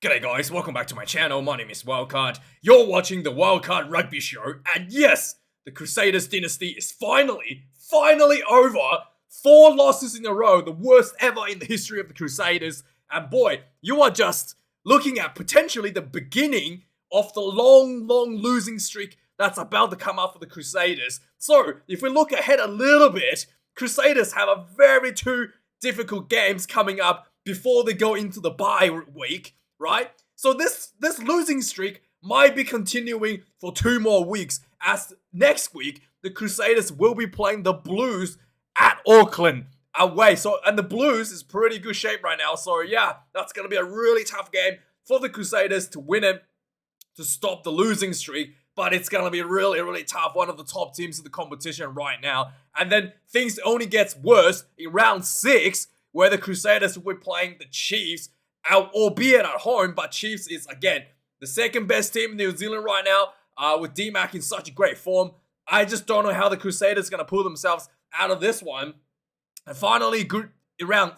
G'day guys, welcome back to my channel. My name is Wildkard. You're watching the Wildkard Rugby Show, and yes, the Crusaders dynasty is finally over. 4 losses in a row, the worst ever in the history of the Crusaders. And boy, you are just looking at potentially the beginning of the long losing streak that's about to come up for the Crusaders. So, if we look ahead a little bit, Crusaders have a very 2 difficult games coming up before they go into the bye week. Right? So this losing streak might be continuing for 2 more weeks, as next week the Crusaders will be playing the Blues at Auckland away. So, and the Blues is pretty good shape right now. So yeah, that's gonna be a really tough game for the Crusaders to win it, to stop the losing streak. But it's gonna be really tough. One of the top teams in the competition right now. And then things only gets worse in round 6, where the Crusaders will be playing the Chiefs. Albeit at home, but Chiefs is, again, the second best team in New Zealand right now, with D-Mac in such a great form. I just don't know how the Crusaders are going to pull themselves out of this one. And finally, around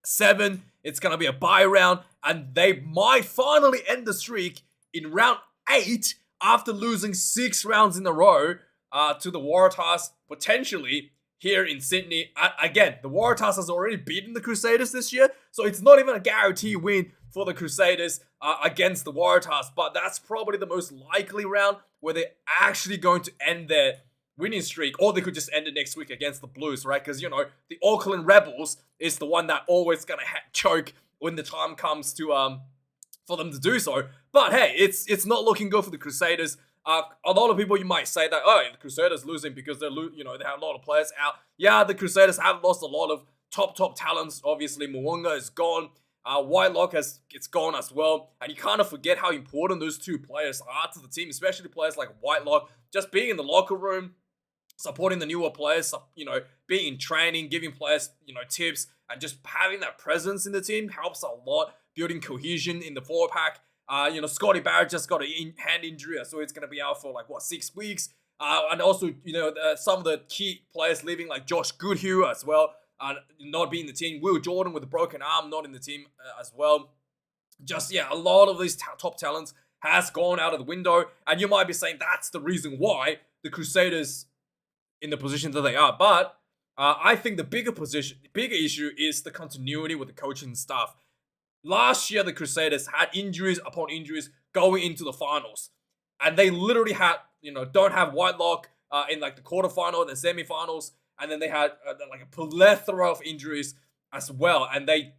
7, it's going to be a bye round, and they might finally end the streak in round 8 after losing 6 rounds in a row to the Waratahs, potentially here in Sydney. Again, the Waratahs has already beaten the Crusaders this year, so it's not even a guarantee win for the Crusaders against the Waratahs, but that's probably the most likely round where they're actually going to end their winning streak, or they could just end it next week against the Blues, right? Because, you know, the Auckland Rebels is the one that always gonna choke when the time comes to for them to do so. But hey, it's not looking good for the Crusaders. A lot of people, you might say that, oh, the Crusaders losing because they have a lot of players out. Yeah, the Crusaders have lost a lot of top talents. Obviously, Mwanga is gone. Whitelock it's gone as well. And you kind of forget how important those 2 players are to the team, especially players like Whitelock. Just being in the locker room, supporting the newer players, being in training, giving players, tips, and just having that presence in the team helps a lot, building cohesion in the forward pack. Scotty Barrett just got a hand injury, so it's going to be out for 6 weeks. And also, some of the key players leaving, like Josh Goodhue as well, not being in the team. Will Jordan with a broken arm, not in the team as well. Just, yeah, a lot of these top talents has gone out of the window. And you might be saying that's the reason why the Crusaders in the position that they are. But I think the bigger issue is the continuity with the coaching staff. Last year, the Crusaders had injuries upon injuries going into the finals. And they literally had, don't have Whitelock in the quarterfinal and the semifinals. And then they had a plethora of injuries as well. And they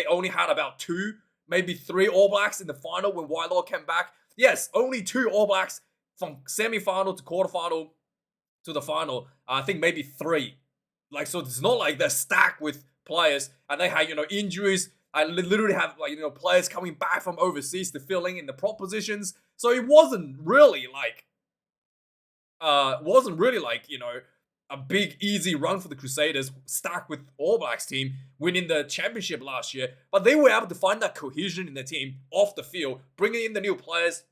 only had about 2, maybe 3 All Blacks in the final when Whitelock came back. Yes, only 2 All Blacks from semifinal to quarterfinal to the final. I think maybe 3. So it's not like they're stacked with players. And they had, injuries. I literally have players coming back from overseas to filling in the prop positions. So it wasn't really a big easy run for the Crusaders, stuck with All Blacks team winning the championship last year. But they were able to find that cohesion in the team off the field, bringing in the new players,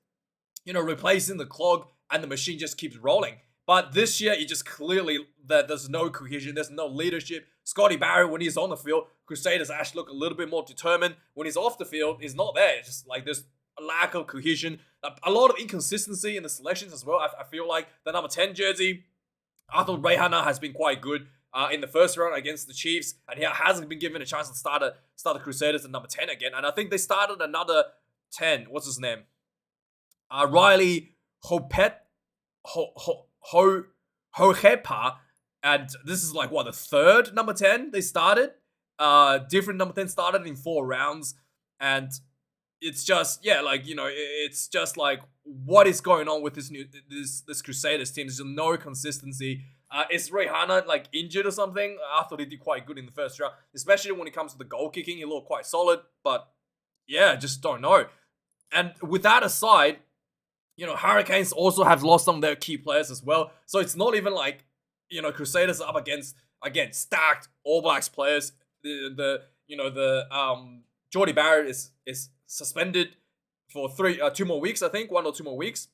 replacing the clog, and the machine just keeps rolling. But this year, it just clearly that there's no cohesion, there's no leadership. Scotty Barrett, when he's on the field, Crusaders actually look a little bit more determined. When he's off the field, he's not there. It's just there's a lack of cohesion, a lot of inconsistency in the selections as well. I feel like the number 10 jersey, I thought Reihana has been quite good in the first round against the Chiefs, and he hasn't been given a chance to start the Crusaders at number 10 again. And I think they started another 10. What's his name? Riley Hohepa, and this is the 3rd number 10 they started. Different number 10 started in 4 rounds, and it's just it's just what is going on with this Crusaders team? There's no consistency. Is Reihana injured or something? I thought he did quite good in the first round, especially when it comes to the goal kicking. He looked quite solid, but yeah, just don't know. And with that aside, Hurricanes also have lost some of their key players as well. So it's not even Crusaders are up against, again, stacked All Blacks players. Jordy Barrett is suspended for 2 more weeks, I think. 1 or 2 more weeks.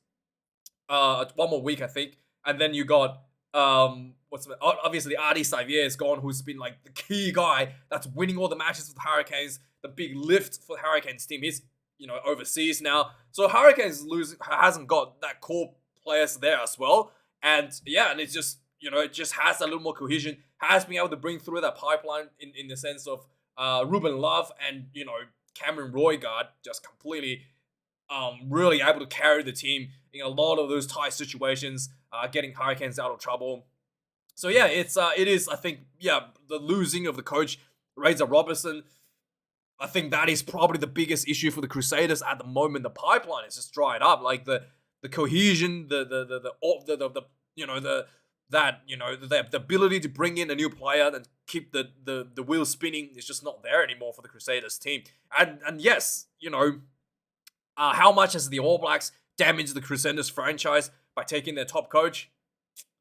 1 more week, I think. And then you got obviously Adi Xavier is gone, who's been the key guy that's winning all the matches with the Hurricanes, the big lift for the Hurricanes team. He's overseas now. So Hurricanes hasn't got that core players there as well. And yeah, and it's just, it just has a little more cohesion, has been able to bring through that pipeline in the sense of Ruben Love and, Cameron Roygard just completely really able to carry the team in a lot of those tight situations, getting Hurricanes out of trouble. So yeah, it is, I think, the losing of the coach, Razor Robertson. I think that is probably the biggest issue for the Crusaders at the moment. The pipeline is just dried up. Like the cohesion, the ability to bring in a new player and keep the wheel spinning is just not there anymore for the Crusaders team. And yes, how much has the All Blacks damaged the Crusaders franchise by taking their top coach?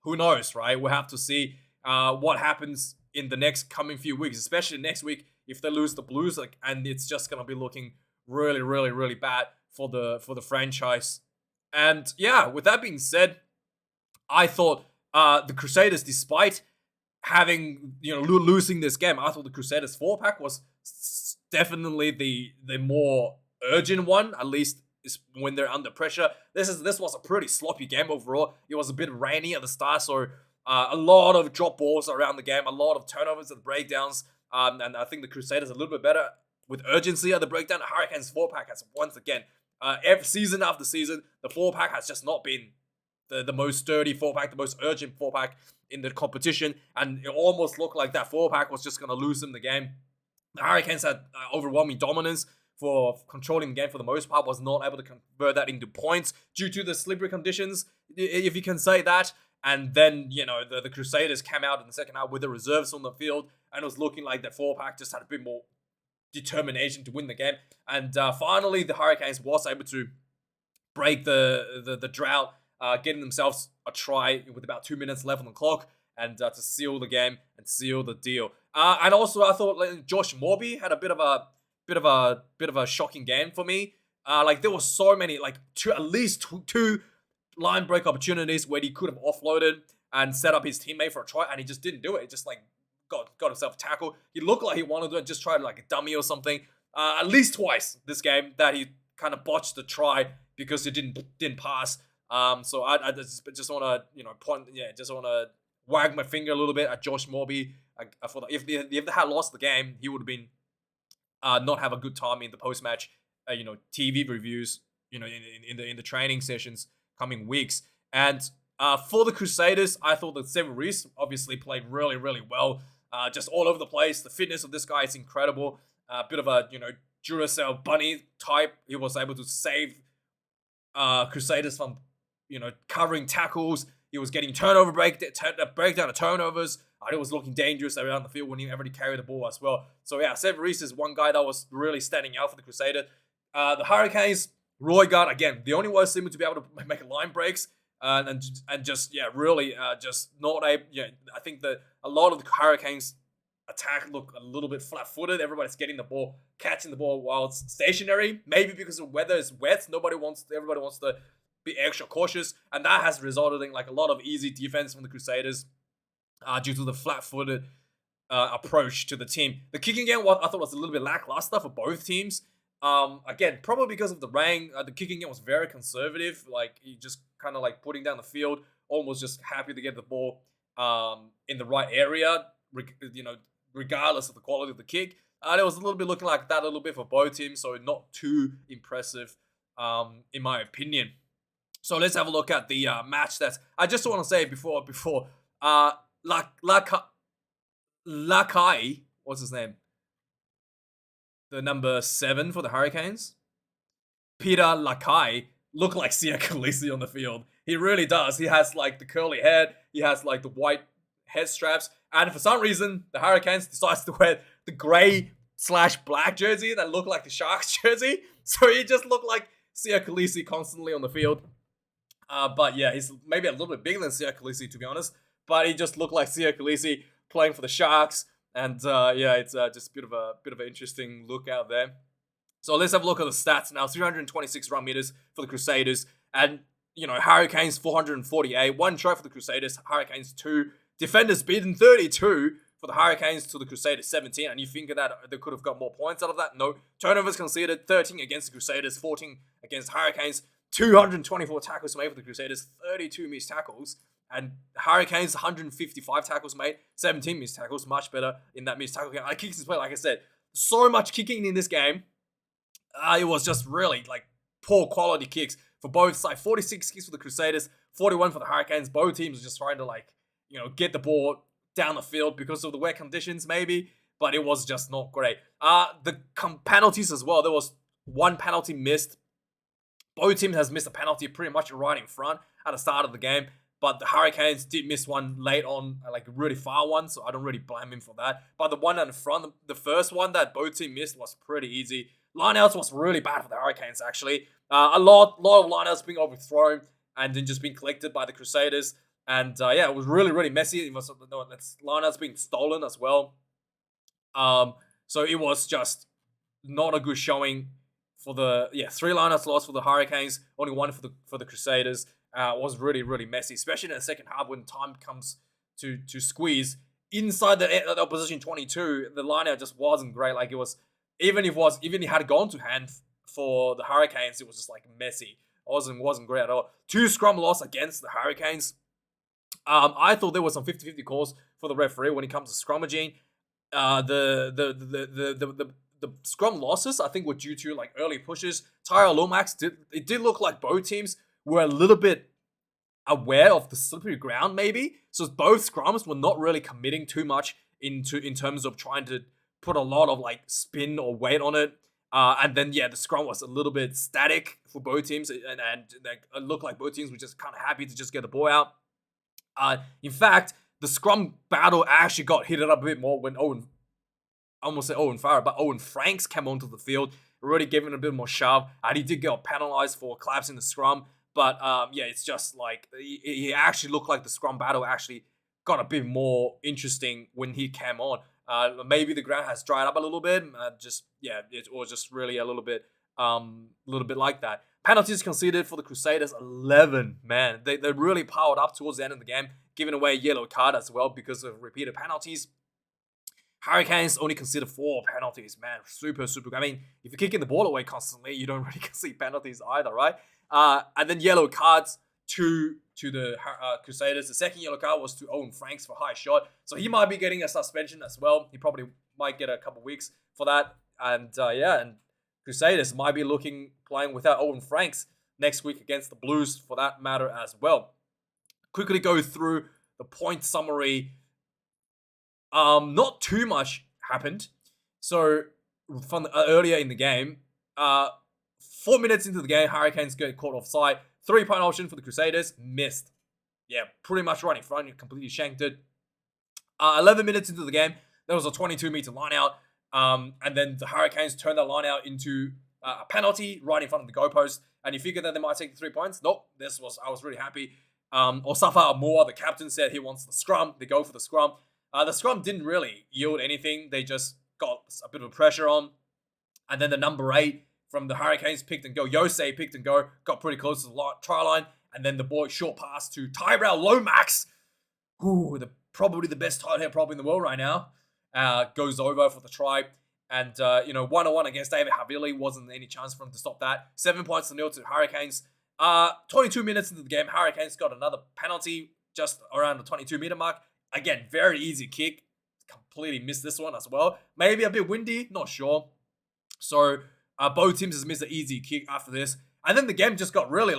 Who knows, right? We'll have to see what happens in the next coming few weeks, especially next week if they lose the Blues, and it's just gonna be looking really, really, really bad for the franchise. And yeah, with that being said, I thought the Crusaders, despite having losing this game, I thought the Crusaders 4-pack was definitely the more urgent one, at least is when they're under pressure. This was a pretty sloppy game overall. It was a bit rainy at the start, so a lot of drop balls around the game, a lot of turnovers and breakdowns. And I think the Crusaders a little bit better with urgency at the breakdown. The Hurricanes 4-pack has once again, every season after season, the 4-pack has just not been the most sturdy 4-pack, the most urgent 4-pack in the competition, and it almost looked like that 4-pack was just going to lose them the game. The Hurricanes had overwhelming dominance for controlling the game for the most part, was not able to convert that into points due to the slippery conditions, if you can say that. And then, the Crusaders came out in the second half with the reserves on the field, and it was looking like that 4-pack just had a bit more determination to win the game. And finally, the Hurricanes was able to break the drought, getting themselves a try with about 2 minutes left on the clock, and to seal the game and seal the deal. And also, I thought Josh Morby had a bit of a shocking game for me. There were so many, at least two line break opportunities where he could have offloaded and set up his teammate for a try, and he just didn't do it. He just got himself a tackle. He looked like he wanted to just try to a dummy or something. At least twice this game that he kind of botched the try because he didn't pass. So I just want to just want to wag my finger a little bit at Josh Morby. If they had lost the game, he would have been not have a good time in the post match TV reviews in the training sessions coming weeks. And for the Crusaders, I thought that Sevu Reece obviously played really, really well, just all over the place. The fitness of this guy is incredible. A bit of a Duracell bunny type. He was able to save Crusaders from covering tackles. He was getting breakdown of turnovers. It was looking dangerous around the field when he already carried the ball as well. So yeah, Sevu Reece is one guy that was really standing out for the Crusaders. The Hurricanes, Roygard, again, the only way seeming to be able to make line breaks and just really just not able. I think that a lot of the Hurricanes attack look a little bit flat-footed. Everybody's getting the ball, catching the ball while it's stationary. Maybe because the weather is wet, everybody wants to be extra cautious, and that has resulted in a lot of easy defense from the Crusaders due to the flat-footed approach to the team. The kicking game, I thought was a little bit lackluster for both teams. Again, probably because of the rain, the kicking game was very conservative. He just kind of putting down the field, almost just happy to get the ball in the right area, regardless of the quality of the kick. It was a little bit looking like that a little bit for both teams, so not too impressive in my opinion. So let's have a look at the match stats. I just want to say before Lakai, what's his name? The number 7 for the Hurricanes. Peter Lakai looked like Sia Khaleesi on the field. He really does. He has the curly head. He has the white head straps. And for some reason, the Hurricanes decides to wear the grey/black jersey that looked like the Sharks jersey. So he just looked like Sia Khaleesi constantly on the field. But yeah, he's maybe a little bit bigger than Sia Khaleesi, to be honest. But he just looked like Sia Khaleesi playing for the Sharks. And it's just a bit of an interesting look out there. So let's have a look at the stats now. 326 run meters for the Crusaders. And, Hurricanes 448. 1 try for the Crusaders. Hurricanes 2. Defenders beaten 32. for the Hurricanes to the Crusaders 17, and you think that they could have got more points out of that. No. Turnovers conceded, 13 against the Crusaders, 14 against Hurricanes, 224 tackles made for the Crusaders, 32 missed tackles, and Hurricanes 155 tackles made, 17 missed tackles, much better in that missed tackle game. Kicks in play, like I said, so much kicking in this game. It was just really like poor quality kicks for both sides. 46 kicks for the Crusaders, 41 for the Hurricanes. Both teams were just trying to get the ball down the field because of the wet conditions maybe, but it was just not great. The penalties as well. There was one penalty missed. Both teams has missed a penalty pretty much right in front at the start of the game, but the Hurricanes did miss one late on, like a really far one, so I don't really blame him for that. But the one in front, the first one that both teams missed was pretty easy. Lineouts was really bad for the Hurricanes, actually. A lot of lineouts being overthrown and then just being collected by the Crusaders. And it was really, really messy. It was lineouts being stolen as well. So it was just not a good showing for the 3 lineouts lost for the Hurricanes, only 1 for the Crusaders. Was really, really messy, especially in the second half when time comes to squeeze inside the opposition 22. The lineout just wasn't great. Like it was, even if it had gone to hand for the Hurricanes, it was just like messy. It wasn't great at all. 2 scrum loss against the Hurricanes. I thought there was some 50-50 calls for the referee when it comes to scrummaging. The scrum losses, I think, were due to like early pushes. Tyra Lomax did look like both teams were a little bit aware of the slippery ground, maybe. So both scrums were not really committing too much in terms of trying to put a lot of like spin or weight on it. And then the scrum was a little bit static for both teams, and it looked like both teams were just kind of happy to just get the ball out. In fact, the scrum battle actually got heated up a bit more when Owen Franks came onto the field, already giving a bit more shove, and he did get penalized for collapsing the scrum. But it's just like he actually looked like the scrum battle actually got a bit more interesting when he came on. Maybe the ground has dried up a little bit. It was just really a little bit like that. Penalties conceded for the Crusaders, 11. Man, they really powered up towards the end of the game, giving away a yellow card as well because of repeated penalties. Hurricanes only conceded 4 penalties. Man, super, super good. I mean, if you're kicking the ball away constantly, you don't really concede penalties either, right? And then yellow cards to the Crusaders. The second yellow card was to Owen Franks for high shot. So he might be getting a suspension as well. He probably might get a couple weeks for that. And and Crusaders might be playing without Owen Franks next week against the Blues for that matter as well. Quickly go through the point summary. Not too much happened. So from earlier in the game, 4 minutes into the game, Hurricanes get caught offside. 3-point option for the Crusaders, missed. Yeah, pretty much right in front. You completely shanked it. 11 minutes into the game, there was a 22-meter line out. And then the Hurricanes turned that line out into a penalty right in front of the goalpost. And you figured that they might take the 3 points. Nope. I was really happy. Osafa Amor, the captain, said he wants the scrum. They go for the scrum. The scrum didn't really yield anything. They just got a bit of pressure on. And then the number 8 from the Hurricanes picked and go. Yosei picked and go. Got pretty close to the try line. And then the boy short pass to Tyrell Lomax. Probably the best tight head in the world right now. Goes over for the try. And, 1-on-1 against David Havili. Wasn't any chance for him to stop that. 7 points to nil to Hurricanes. 22 minutes into the game, Hurricanes got another penalty just around the 22-meter mark. Again, very easy kick. Completely missed this one as well. Maybe a bit windy, not sure. So both teams has missed an easy kick after this. And then the game just got really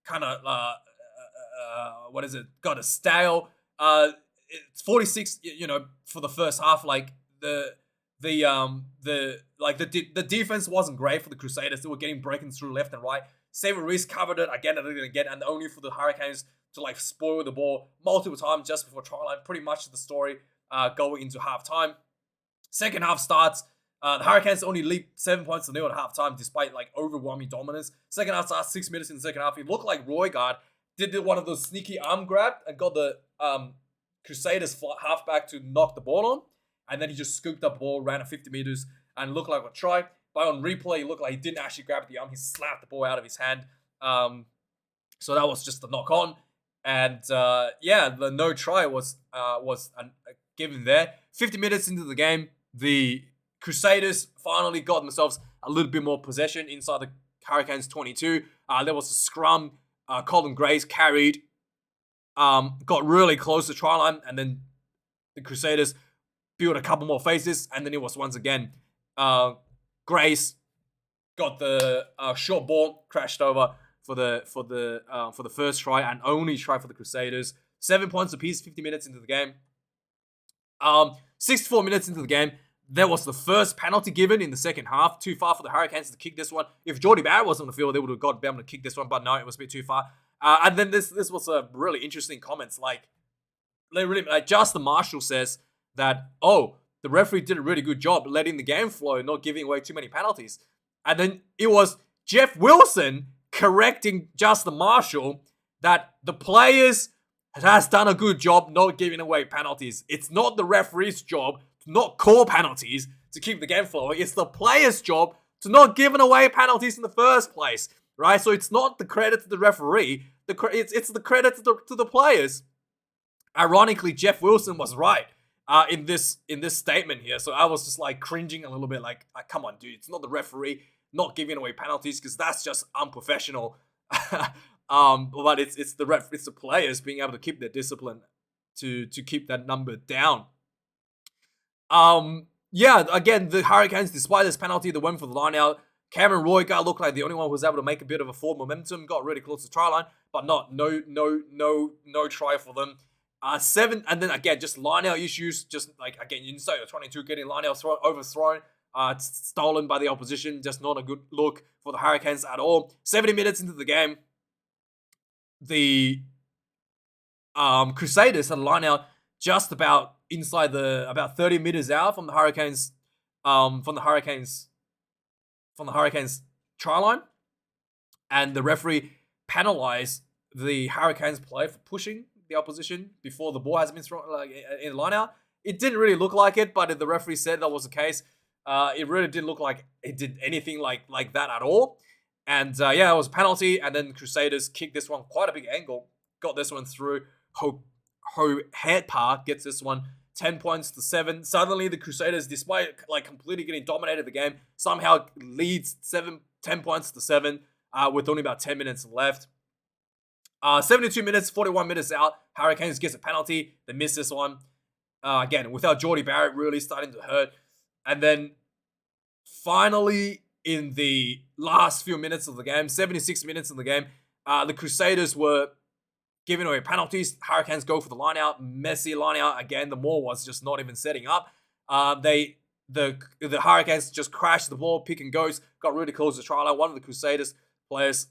got a stale. It's 46, for the first half. Like the defense wasn't great for the Crusaders. They were getting breaking through left and right. Xavier Reese covered it again and again, and only for the Hurricanes to spoil the ball multiple times just before try line. Pretty much the story going into halftime. Second half starts. The Hurricanes only lead 7 points to nil at halftime, despite overwhelming dominance. Second half starts 6 minutes in the second half. It looked like Wildkard did one of those sneaky arm grab and got the Crusaders halfback to knock the ball on, and then he just scooped up the ball, ran 50 meters, and looked like a try. But on replay, it looked like he didn't actually grab the arm. He slapped the ball out of his hand. So that was just a knock on. And the no try was a given there. 50 minutes into the game, the Crusaders finally got themselves a little bit more possession inside the Hurricanes 22. There was a scrum. Colin Grace carried, got really close to try line, and then the Crusaders built a couple more phases, and then it was once again Grace got the short ball, crashed over for the first try and only try for the Crusaders. 7 points apiece, 50 minutes into the game. 64 minutes into the game, there was the first penalty given in the second half. Too far for the Hurricanes to kick this one. If Jordie Barrett wasn't on the field, they would have got them to kick this one, but no, it was a bit too far. And then this was a really interesting comments. Like Justin Marshall says that, oh, the referee did a really good job letting the game flow, not giving away too many penalties. And then it was Jeff Wilson correcting Justin Marshall that the players has done a good job not giving away penalties. It's not the referee's job to not call penalties to keep the game flowing. It's the player's job to not giving away penalties in the first place, right? So it's not the credit to the referee. It's the credit to the players. Ironically, Jeff Wilson was right in this statement here. So I was just like cringing a little bit, like come on, dude, it's not the referee not giving away penalties because that's just unprofessional. But it's the players being able to keep their discipline to keep that number down. Yeah, again, the Hurricanes, despite this penalty, they went for the line out. Cameron Roygar looked like the only one who was able to make a bit of a forward momentum, got really close to the try line, but no try for them. 7, and then again, just line out issues, just like, again, inside the 22, getting line out overthrown, stolen by the opposition, just not a good look for the Hurricanes at all. 70 minutes into the game, the Crusaders had a line out just about inside about 30 meters out from the Hurricanes try line, and the referee penalized the Hurricanes player for pushing the opposition before the ball has been thrown in the line out. It didn't really look like it, but the referee said that was the case. It really didn't look like it did anything like that at all. And yeah, it was a penalty, and then Crusaders kicked this one quite a big angle, got this one through. Ho Headpark gets this one 10 points to 7. Suddenly the Crusaders, despite like completely getting dominated the game, somehow leads 10 points to 7 with only about 10 minutes left. 72 minutes, 41 minutes out, Hurricanes gets a penalty. They miss this one. Again, without Jordie Barrett really starting to hurt. And then finally, in the last few minutes of the game, 76 minutes of the game, the Crusaders were giving away penalties. Hurricanes go for the line out, messy line out. Again, the ball was just not even setting up. The Hurricanes just crashed the ball, pick and goes, got really close to the try line. One of the Crusaders players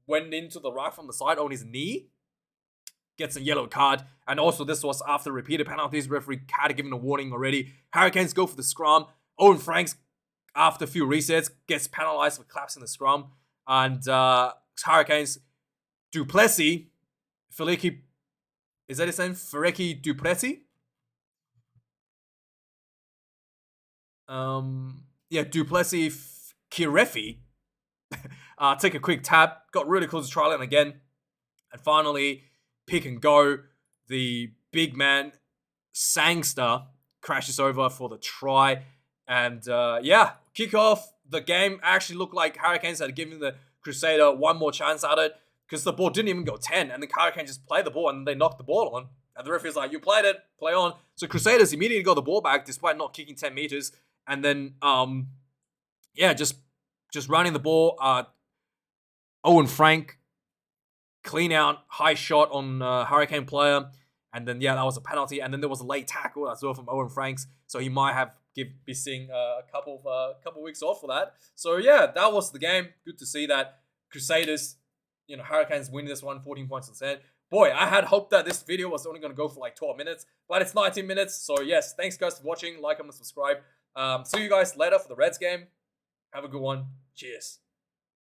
went into the right from the side on his knee, gets a yellow card. And also this was after repeated penalties. Referee had given a warning already. Hurricanes go for the scrum. Owen Franks, after a few resets, gets penalized for collapsing the scrum. And Hurricanes, Duplessis, Feliki, is that his name? Fereki Duplessis? Yeah, Duplessis Kirefi. Take a quick tap, got really close to try line again. And finally, pick and go. The big man, Sangster, crashes over for the try. And yeah, kick off. The game actually looked like Hurricanes had given the Crusader one more chance at it, because the ball didn't even go 10, and the Hurricanes just played the ball and they knocked the ball on. And the referee's like, you played it, play on. So Crusaders immediately got the ball back despite not kicking 10 meters. And then, yeah, just running the ball. Owen Frank, clean out, high shot on Hurricane player. And then, yeah, that was a penalty. And then there was a late tackle as well from Owen Franks. So he might have be seeing a couple weeks off for that. So, yeah, that was the game. Good to see that Crusaders, Hurricanes win this one, 14 points to 10. Boy, I had hoped that this video was only going to go for like 12 minutes, but it's 19 minutes. So yes, thanks guys for watching. Like, comment, subscribe. See you guys later for the Reds game. Have a good one. Cheers.